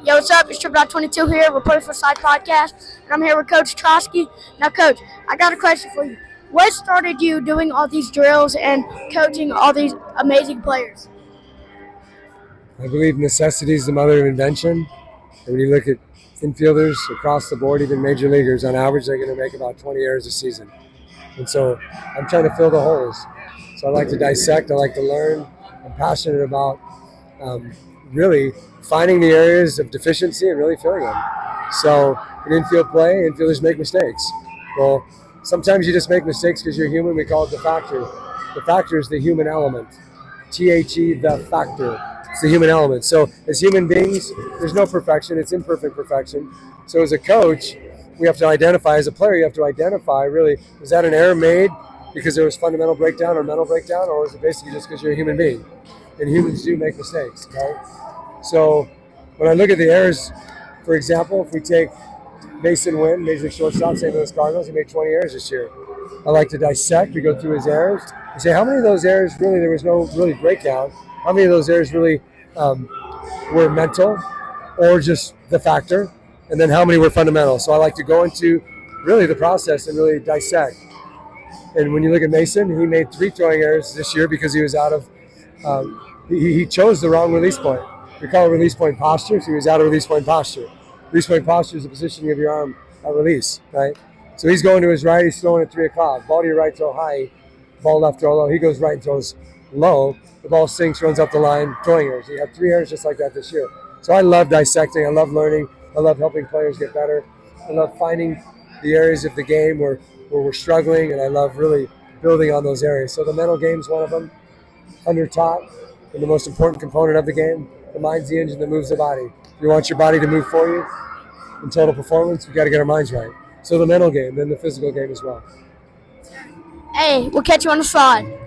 Yo, what's up? It's Trippdog 22 here, reporter for Side Podcast, and I'm here with Coach Trosky. Now, Coach, I got a question for you. What started you doing all these drills and coaching all these amazing players? I believe necessity is the mother of invention. And when you look at infielders across the board, even major leaguers, on average, they're going to make about 20 errors a season. And so I'm trying to fill the holes. So I like to dissect. I like to learn. I'm passionate about really finding the areas of deficiency and really filling them. So in infield play, infielders make mistakes. Well, sometimes you just make mistakes because you're human. We call it the factor. The factor is the human element. THE, the factor. It's the human element. So as human beings, there's no perfection. It's imperfect perfection. So as a coach, we have to identify, as a player, you have to identify really, was that an error made because there was fundamental breakdown or mental breakdown, or is it basically just because you're a human being? And humans do make mistakes, right? So when I look at the errors, for example, if we take Mason Wynn, Major League shortstop, St. Louis Cardinals, he made 20 errors this year. I like to dissect. We go through his errors and say, how many of those errors really, there was no really breakdown? How many of those errors really were mental or just the factor? And then how many were fundamental? So I like to go into really the process and really dissect. And when you look at Mason, he made 3 throwing errors this year because he was out of he chose the wrong release point. We call it release point posture, so he was out of release point posture. Release point posture is the positioning of your arm at release, right? So he's going to his right, he's throwing at 3 o'clock. Ball to your right, throw high. Ball left, throw low. He goes right and throws low. The ball sinks, runs up the line, throwing errors. He had 3 errors just like that this year. So I love dissecting. I love learning. I love helping players get better. I love finding the areas of the game where we're struggling, and I love really building on those areas. So the mental game is one of them, under taught, and the most important component of the game. The mind's the engine that moves the body. If you want your body to move for you in total performance, we've got to get our minds right. So the mental game, then the physical game as well. Hey, we'll catch you on the slide.